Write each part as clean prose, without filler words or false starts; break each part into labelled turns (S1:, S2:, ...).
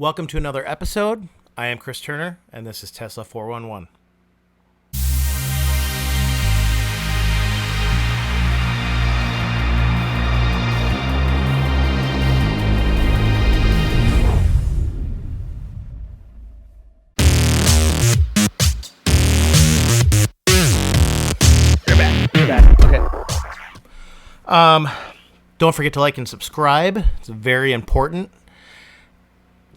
S1: Welcome to another episode. I am Chris Turner, and this is Tesla 411. You're back. Okay. Don't forget to like and subscribe. It's very important.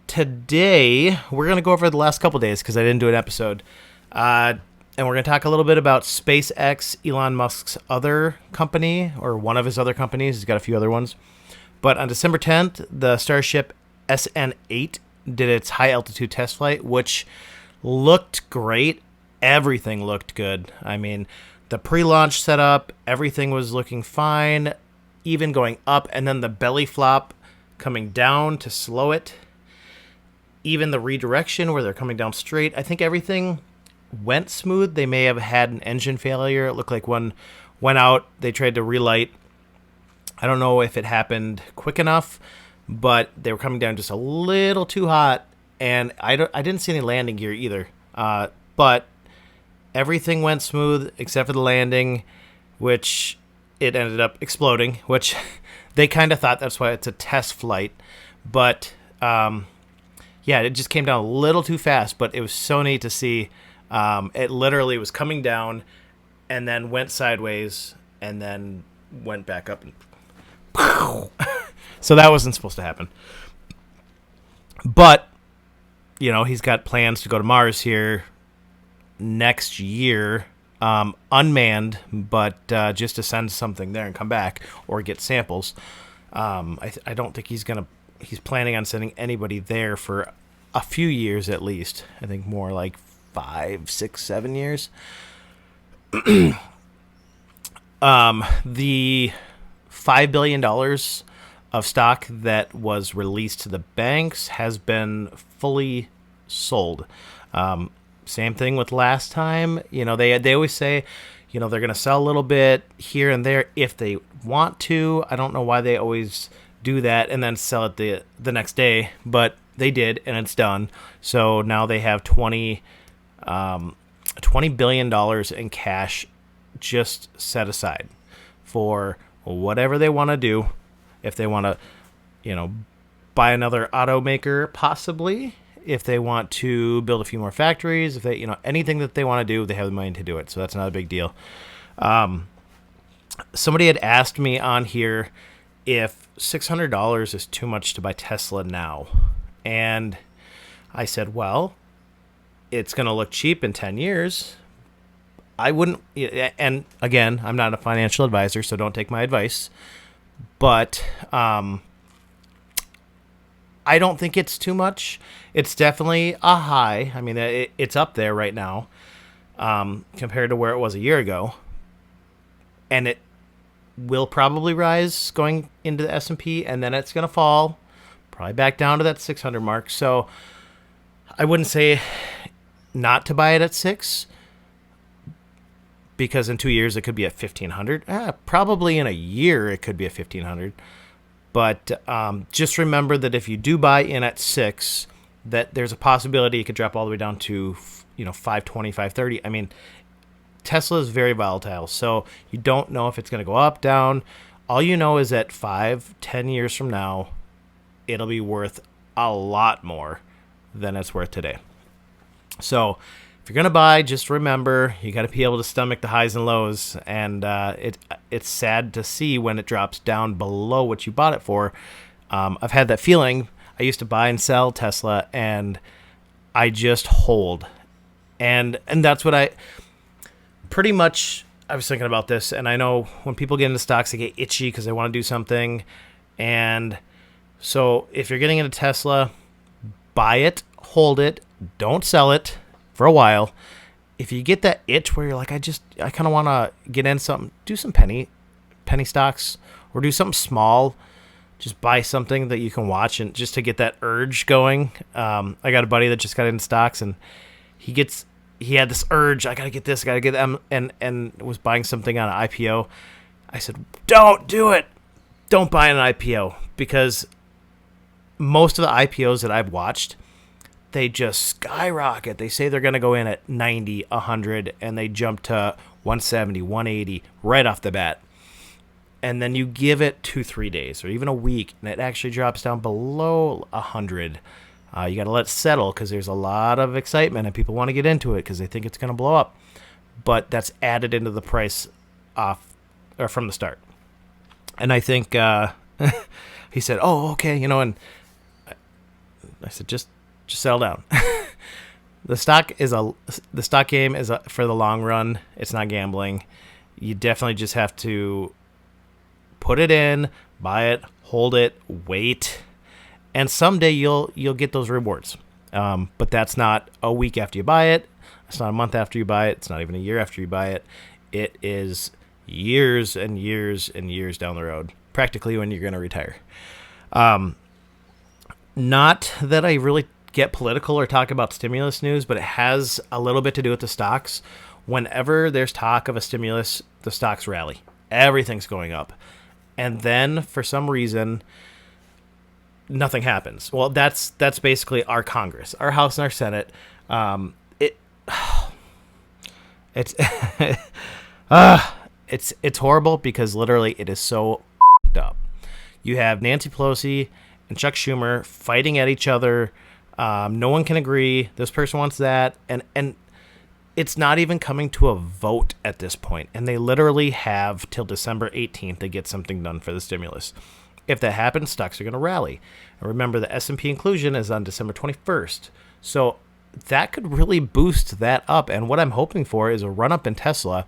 S1: Today, we're going to go over the last couple days because I didn't do an episode. And we're going to talk a little bit about SpaceX, Elon Musk's other company, or one of his other companies. He's got a few other ones. But on December 10th, the Starship SN8 did its high-altitude test flight, which looked great. Everything looked good. I mean, the pre-launch setup, everything was looking fine, even going up, and then the belly flop coming down to slow it. Even the redirection where they're coming down straight, I think everything went smooth. They may have had an engine failure. It looked like one went out. They tried to relight. I don't know if it happened quick enough, but they were coming down just a little too hot, and I didn't see any landing gear either. But everything went smooth except for the landing, which it ended up exploding, which they kind of thought that's why it's a test flight. But yeah, it just came down a little too fast, but it was so neat to see. It literally was coming down and then went sideways and then went back up. And so that wasn't supposed to happen. But, you know, he's got plans to go to Mars here next year, unmanned, but just to send something there and come back or get samples. I don't think he's planning on sending anybody there for a few years at least. I think more like 5, 6, 7 years. The $5 billion of stock that was released to the banks has been fully sold. Same thing with last time. You know, they always say, you know, they're going to sell a little bit here and there if they want to. I don't know why they always do that and then sell it the next day, but they did, and it's done. So now they have $20 billion in cash just set aside for whatever they want to do. If they want to, you know, buy another automaker, possibly. If they want to build a few more factories, if they, you know, anything that they want to do, they have the money to do it. So that's not a big deal. Somebody had asked me on here if $600 is too much to buy Tesla now. And I said, well, it's going to look cheap in 10 years. I wouldn't, and again, I'm not a financial advisor, so don't take my advice. But I don't think it's too much. It's definitely a high. I mean, it's up there right now compared to where it was a year ago. And it will probably rise going into the S&P, and then it's going to fall probably back down to that 600 mark. So I wouldn't say not to buy it at 6, because in 2 years it could be at 1,500. Probably in a year it could be at 1,500. But just remember that if you do buy in at 6, that there's a possibility it could drop all the way down to, you know, 520, 530. I mean, Tesla is very volatile, so you don't know if it's going to go up, down. All you know is that 5-10 years from now, it'll be worth a lot more than it's worth today. So if you're going to buy, just remember, you got to be able to stomach the highs and lows, and it's sad to see when it drops down below what you bought it for. I've had that feeling. I used to buy and sell Tesla, and I just hold. And that's what I was thinking about this, and I know when people get into stocks, they get itchy because they want to do something. And so if you're getting into Tesla, buy it, hold it, don't sell it for a while. If you get that itch where you're like, I kind of want to get in something, do some penny stocks, or do something small. Just buy something that you can watch, and just to get that urge going. I got a buddy that just got into stocks, and he had this urge, I got to get this, I got to get them, and was buying something on an IPO. I said, don't do it. Don't buy an IPO, because most of the IPOs that I've watched, they just skyrocket. They say they're going to go in at 90, 100, and they jump to 170, 180 right off the bat. And then you give it 2-3 days or even a week, and it actually drops down below 100. You got to let it settle because there's a lot of excitement and people want to get into it because they think it's going to blow up. But that's added into the price off or from the start. And I think he said, "Oh, okay, and I said, just settle down." The stock game is for the long run. It's not gambling. You definitely just have to put it in, buy it, hold it, wait, and someday you'll get those rewards. But that's not a week after you buy it. It's not a month after you buy it. It's not even a year after you buy it. It is years and years and years down the road, practically when you're going to retire. Not that I really get political or talk about stimulus news, but it has a little bit to do with the stocks. Whenever there's talk of a stimulus, the stocks rally. Everything's going up. And then, for some reason, nothing happens. Well, that's basically our Congress, our House and our Senate. It's it's horrible because literally it is so f***ed up. You have Nancy Pelosi and Chuck Schumer fighting at each other. No one can agree. This person wants that, and it's not even coming to a vote at this point. And they literally have till December 18th to get something done for the stimulus. If that happens, stocks are going to rally. And remember, the S&P inclusion is on December 21st. So that could really boost that up. And what I'm hoping for is a run-up in Tesla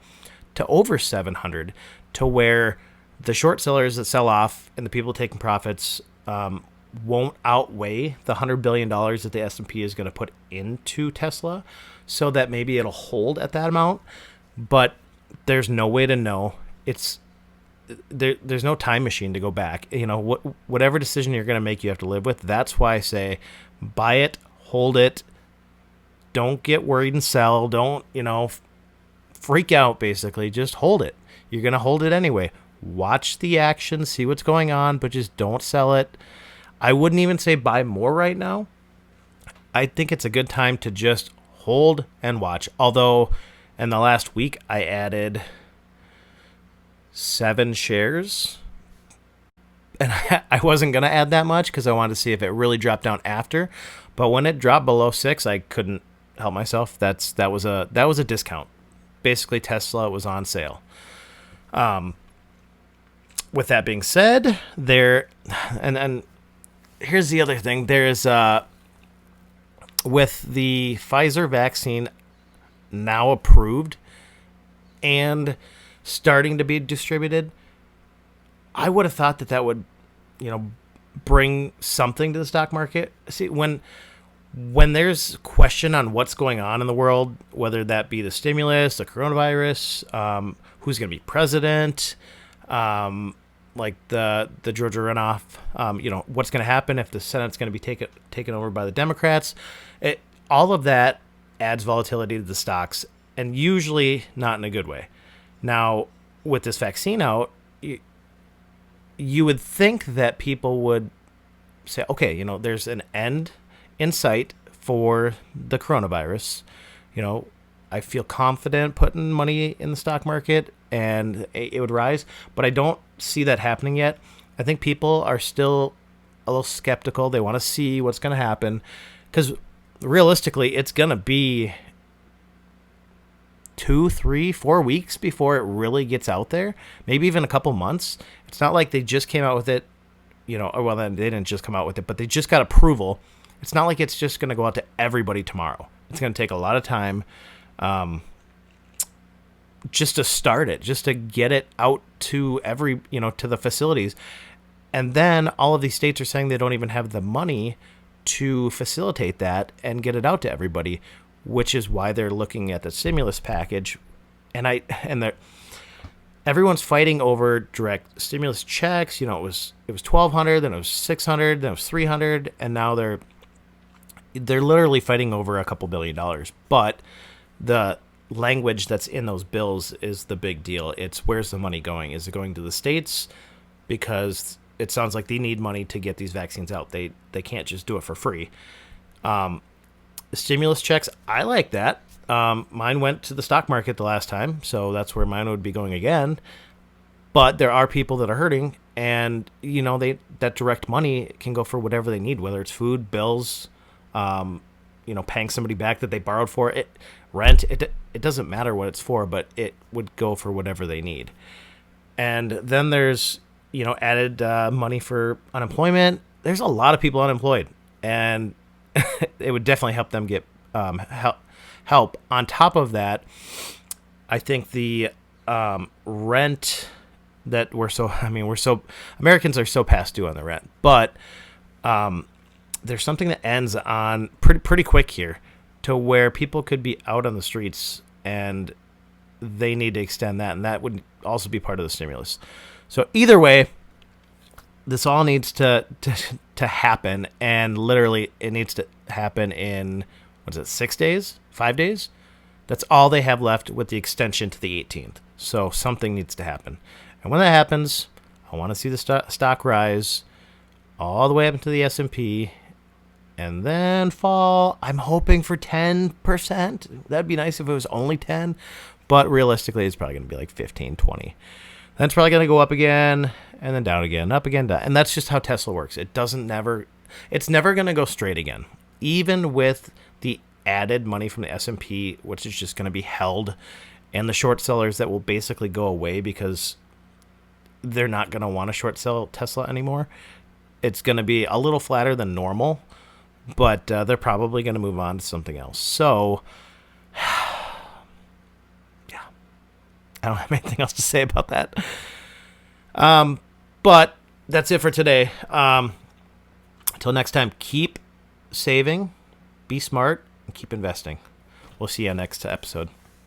S1: to over 700, to where the short sellers that sell off and the people taking profits won't outweigh the $100 billion that the S&P is going to put into Tesla, so that maybe it'll hold at that amount. But there's no way to know. There's no time machine to go back. Whatever decision you're going to make, you have to live with. That's why I say buy it, hold it. Don't get worried and sell. Don't, freak out, basically. Just hold it. You're going to hold it anyway. Watch the action, see what's going on, but just don't sell it. I wouldn't even say buy more right now. I think it's a good time to just hold and watch. Although in the last week, I added 7 shares. And I wasn't going to add that much because I wanted to see if it really dropped down after. But when it dropped below 6, I couldn't help myself. That was a discount. Basically, Tesla was on sale. With that being said, and here's the other thing. There's with the Pfizer vaccine now approved and starting to be distributed, I would have thought that would, bring something to the stock market. See, when there's question on what's going on in the world, whether that be the stimulus, the coronavirus, who's going to be president, like the Georgia runoff, what's going to happen if the Senate's going to be taken over by the Democrats. All of that adds volatility to the stocks, and usually not in a good way. Now, with this vaccine out, you would think that people would say, okay, there's an end in sight for the coronavirus. I feel confident putting money in the stock market and it would rise, but I don't see that happening yet. I think people are still a little skeptical. They want to see what's going to happen because realistically, it's going to be 2, 3, 4 weeks before it really gets out there. Maybe even a couple months. It's not like they just came out with it, or well, then they didn't just come out with it, but they just got approval. It's not like it's just going to go out to everybody tomorrow. It's going to take a lot of time just to start it, just to get it out to to the facilities. And then all of these states are saying they don't even have the money to facilitate that and get it out to everybody, which is why they're looking at the stimulus package. Everyone's fighting over direct stimulus checks. It was $1,200, then it was $600, then it was $300, and now they're literally fighting over a couple $1 billion. But the language that's in those bills is the big deal. It's where's the money going? Is it going to the states because it sounds like they need money to get these vaccines out. They can't just do it for free. Stimulus checks, I like that. Mine went to the stock market the last time, so that's where mine would be going again. But there are people that are hurting, and that direct money can go for whatever they need, whether it's food, bills, paying somebody back that they borrowed for it, rent. It doesn't matter what it's for, but it would go for whatever they need. And then there's added money for unemployment. There's a lot of people unemployed, and it would definitely help them get help. On top of that, I think the rent that Americans are so past due on the rent, but there's something that ends on pretty quick here, to where people could be out on the streets, and they need to extend that, and that would also be part of the stimulus. So either way, this all needs to happen, and literally it needs to happen in 6 days, 5 days. That's all they have left with the extension to the 18th. So something needs to happen, and when that happens, I want to see the stock rise all the way up into the S&P, and then fall. I'm hoping for 10%. That'd be nice if it was only 10, but realistically, it's probably going to be like 15, 20. Then it's probably going to go up again, and then down again, up again, down. And that's just how Tesla works. It's never going to go straight again. Even with the added money from the S&P, which is just going to be held, and the short sellers that will basically go away because they're not going to want to short sell Tesla anymore. It's going to be a little flatter than normal, but they're probably going to move on to something else. So, yeah, I don't have anything else to say about that. But that's it for today. Until next time, keep saving, be smart, and keep investing. We'll see you next episode.